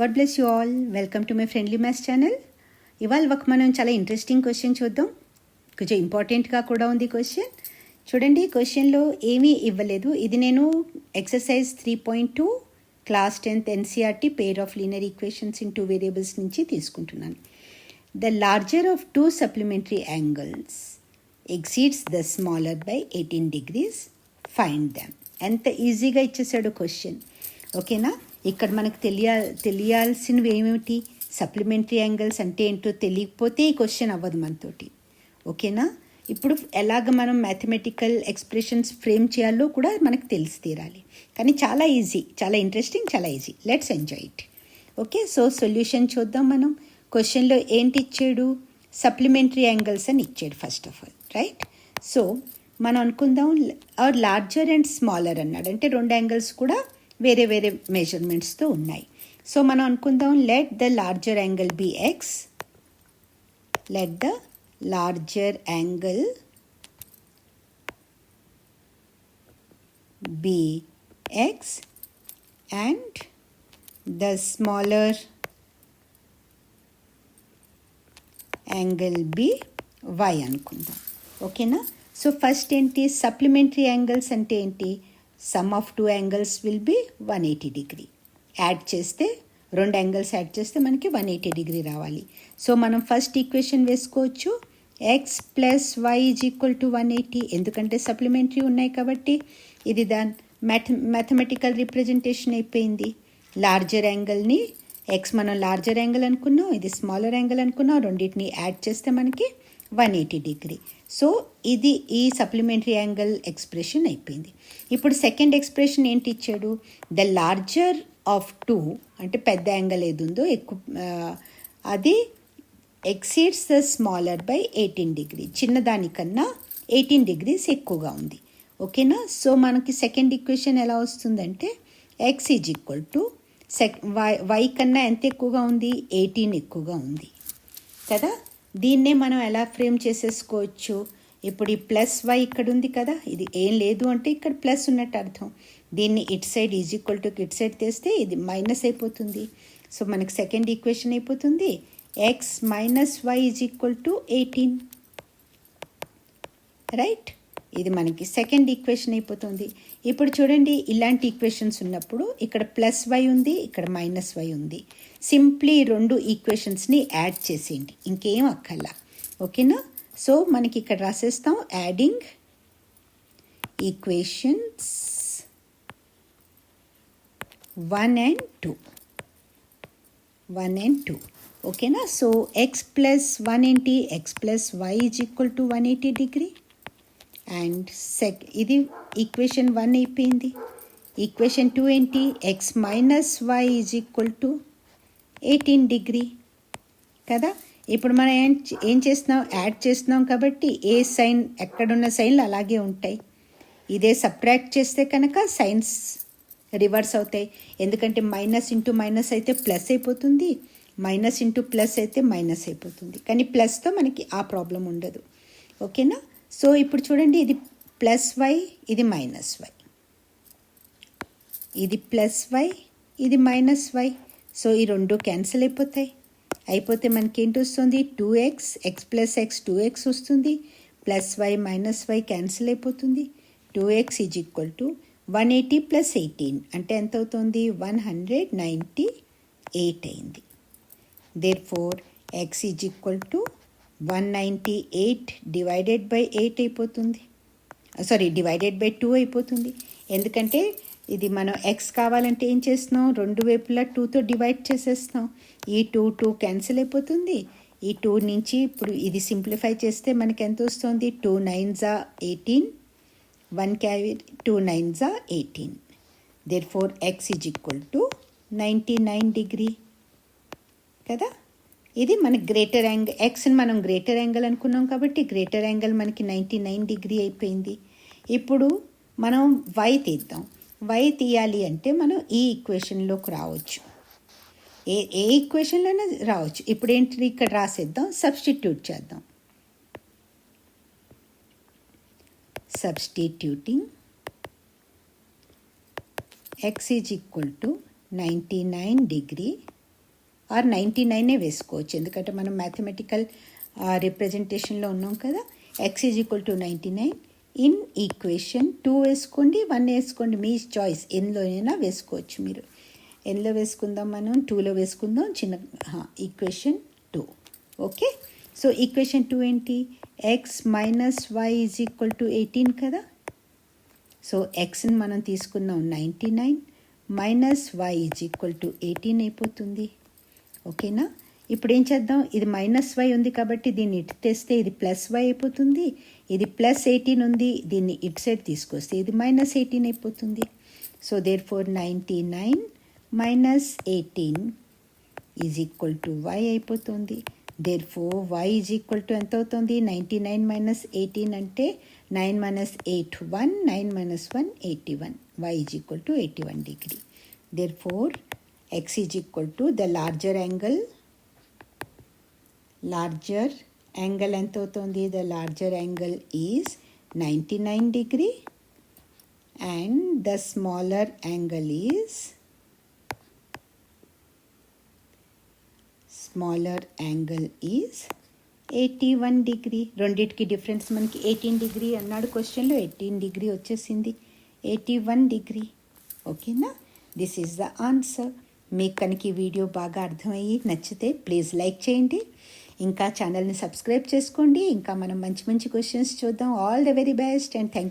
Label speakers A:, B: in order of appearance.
A: God bless you all. Welcome to my friendly maths channel. ఇవాళ ఒక మనం చాలా ఇంట్రెస్టింగ్ క్వశ్చన్ చూద్దాం. కొంచెం ఇంపార్టెంట్గా కూడా ఉంది క్వశ్చన్. చూడండి, క్వశ్చన్లో ఏమీ ఇవ్వలేదు. ఇది నేను exercise 3.2 class 10th NCERT pair of linear equations in 2 variables నుంచి తీసుకుంటున్నాను. The larger of 2 supplementary angles exceeds the smaller by 18 degrees. Find them. ఎంత ఈజీగా ఇచ్చేసాడు క్వశ్చన్. ఓకేనా? ఇక్కడ మనకు తెలియాల్సినవి ఏమిటి, సప్లిమెంటరీ యాంగిల్స్ అంటే ఏంటో తెలియకపోతే ఈ క్వశ్చన్ అవ్వదు మనతోటి. ఓకేనా? ఇప్పుడు ఎలాగ మనం మ్యాథమెటికల్ ఎక్స్ప్రెషన్స్ ఫ్రేమ్ చేయాలో కూడా మనకు తెలిసి తీరాలి. కానీ చాలా ఈజీ, చాలా ఇంట్రెస్టింగ్, చాలా easy. Let's enjoy it. Okay, so solution చూద్దాం మనం. క్వశ్చన్లో ఏంటి ఇచ్చాడు? సప్లిమెంటరీ యాంగిల్స్ అని ఇచ్చాడు first of all, right? So మనం అనుకుందాం ఆర్ లార్జర్ అండ్ స్మాలర్ అన్నాడు, అంటే రెండు యాంగిల్స్ కూడా వేరే వేరే మెజర్మెంట్స్తో ఉన్నాయి. సో మనం అనుకుందాం, let the larger angle be x, let the larger angle be x and the smaller angle be y అనుకుందాం. ఓకేనా? సో ఫస్ట్ ఏంటి, సప్లిమెంటరీ యాంగిల్స్ అంటే ఏంటి? Sum of 2 angles will be 180 degree. Add చేస్తే రెండు యాంగిల్స్ యాడ్ చేస్తే మనకి 180 degree రావాలి. సో మనం ఫస్ట్ ఈక్వేషన్ వేసుకోవచ్చు, x plus y is equal to 180. ఎందుకంటే సప్లిమెంటరీ ఉన్నాయి కాబట్టి ఇది దాని మ్యాథమెటికల్ రిప్రజెంటేషన్ అయిపోయింది. లార్జర్ యాంగిల్ని ఎక్స్ మనం లార్జర్ యాంగిల్ అనుకున్నాం, ఇది స్మాలర్ యాంగిల్ అనుకున్నాం, రెండింటిని యాడ్ చేస్తే మనకి 180 degree. సో ఇది ఈ సప్లిమెంటరీ యాంగిల్ ఎక్స్ప్రెషన్ అయిపోయింది. ఇప్పుడు సెకండ్ ఎక్స్ప్రెషన్ ఏంటి ఇచ్చాడు? ద లార్జర్ ఆఫ్ 2 అంటే పెద్ద యాంగిల్ ఏది ఉందో ఎక్కువ అది exceeds the smaller by 18 degree. చిన్నదానికన్నా 18 degrees ఎక్కువగా ఉంది. ఓకేనా? సో మనకి సెకండ్ ఈక్వేషన్ ఎలా వస్తుందంటే x is equal to y కన్నా ఎంత ఎక్కువగా ఉంది? 18 ఎక్కువగా ఉంది కదా. దీన్నే మనం ఎలా ఫ్రేమ్ చేసేసుకోవచ్చు? ఇప్పుడు ఈ ప్లస్ వై ఇక్కడ ఉంది కదా, ఇది ఏం లేదు అంటే ఇక్కడ ప్లస్ ఉన్నట్టు అర్థం. దీన్ని it side is equal to it side తెస్తే ఇది మైనస్ అయిపోతుంది. సో మనకి సెకండ్ ఈక్వేషన్ అయిపోతుంది, x minus y is equal to 18, right? ఇది మనకి సెకండ్ ఈక్వేషన్ అయిపోతుంది. ఇప్పుడు చూడండి, ఇలాంటి ఈక్వేషన్స్ ఉన్నప్పుడు ఇక్కడ ప్లస్ వై ఉంది, ఇక్కడ మైనస్ వై ఉంది. సింప్లీ రెండు ఈక్వేషన్స్ని యాడ్ చేసేయండి, ఇంకేం అక్కర్లా. ఓకేనా? సో మనకి ఇక్కడ రాసేస్తాం, యాడింగ్ ఈక్వేషన్స్ 1 and 2. ఓకేనా? సో ఎక్స్ ప్లస్ 1 ఏంటి? X plus y is equal to 180 degree. And ఇది ఈక్వేషన్ 1 అయిపోయింది. ఈక్వేషన్ 2 ఏంటి? X minus y is equal to 18 degree కదా. ఇప్పుడు మనం ఏం చేస్తున్నాం? యాడ్ చేస్తున్నాం కాబట్టి ఏ సైన్ ఎక్కడున్న సైన్లు అలాగే ఉంటాయి. ఇదే సబ్ట్రాక్ట్ చేస్తే కనుక సైన్స్ రివర్స్ అవుతాయి. ఎందుకంటే మైనస్ ఇంటూ మైనస్ అయితే ప్లస్ అయిపోతుంది, మైనస్ ఇంటూ ప్లస్ అయితే మైనస్ అయిపోతుంది. కానీ ప్లస్తో మనకి ఆ ప్రాబ్లం ఉండదు. ఓకేనా? సో ఇప్పుడు చూడండి, ఇది ప్లస్ వై, ఇది మైనస్ వై, ఇది ప్లస్ వై, ఇది మైనస్ వై. సో ఈ రెండు క్యాన్సిల్ అయిపోతే మనకి ఏంటి వస్తుంది? 2x, X plus x 2x వస్తుంది, plus y minus y cancel అయిపోతుంది. 2x is equal to 180 plus 18 అంటే ఎంత అవుతుంది? 198 అయింది. Therefore X is equal to 198 divided by 8 అయిపోతుంది. డివైడెడ్ బై 2 అయిపోతుంది. ఎందుకంటే ఇది మనం ఎక్స్ కావాలంటే ఏం చేస్తున్నాం? రెండు వైపులా 2తో డివైడ్ చేసేస్తున్నాం. ఈ 2 క్యాన్సిల్ అయిపోతుంది. ఈ 2 నుంచి ఇప్పుడు ఇది సింప్లిఫై చేస్తే మనకి ఎంత వస్తుంది? 2 9s are 18, 1 carry 2 9s are 18. Therefore x is equal to 99 degree కదా. ఇది మన గ్రేటర్ యాంగిల్, ఎక్స్ని మనం గ్రేటర్ యాంగిల్ అనుకున్నాం కాబట్టి గ్రేటర్ యాంగిల్ మనకి 99 degree అయిపోయింది. ఇప్పుడు మనం వై తీద్దాం. వై తీయాలి అంటే మనం ఈ ఈక్వేషన్లోకి రావచ్చు, ఏ ఈక్వేషన్లోనే రావచ్చు. ఇప్పుడు ఏంటి, ఇక్కడ రాసేద్దాం, సబ్స్టిట్యూట్ చేద్దాం. Substituting x is equal to 99 degree or 99 వేసుకోవచ్చు, ఎందుకంటే మనం మ్యాథమెటికల్ రిప్రజెంటేషన్లో ఉన్నాం కదా. X is equal to 99 in equation 2 వేసుకోండి, 1 వేసుకోండి, మీ చాయిస్, ఎందులోనైనా వేసుకోవచ్చు మీరు. ఎందులో వేసుకుందాం మనం, 2లో వేసుకుందాం, చిన్న ఈక్వేషన్ 2. ఓకే, సో ఈక్వేషన్ 2 ఏంటి, x minus y is equal to 18 కదా. సో ఎక్స్ని మనం తీసుకున్నాం 99 minus y is equal to 18 అయిపోతుంది. ఓకేనా, ఇప్పుడు ఏం చేద్దాం, ఇది మైనస్ వై ఉంది కాబట్టి దీన్ని ఇటు తెస్తే ఇది ప్లస్ వై అయిపోతుంది, ఇది ప్లస్ 18 ఉంది, దీన్ని ఇటు సైడ్ తీసుకొస్తే ఇది మైనస్ 18 అయిపోతుంది. So therefore 99 minus 18 is equal to y అయిపోతుంది. Therefore y is equal to ఎంత అవుతుంది, 99 మైనస్ 18 అంటే 9 minus 8 1, 9 minus 1 81, y is equal to 81 degree. Therefore x is equal to the larger angle ఎంత అవుతుంది, the larger angle is 99 degree and the smaller angle is 81 degree. రెండిటికి difference మనకి 18 degree అన్నాడు క్వశ్చన్లో, 18 degree వచ్చేసింది, 81 degree. ఓకేనా, this is the answer. మీకు కనుక ఈ వీడియో బాగా అర్థమయ్యి నచ్చితే ప్లీజ్ లైక్ చేయండి, ఇంకా ఛానల్ని సబ్స్క్రైబ్ చేసుకోండి. ఇంకా మనం మంచి మంచి క్వశ్చన్స్ చూద్దాం. All the very best and thank you.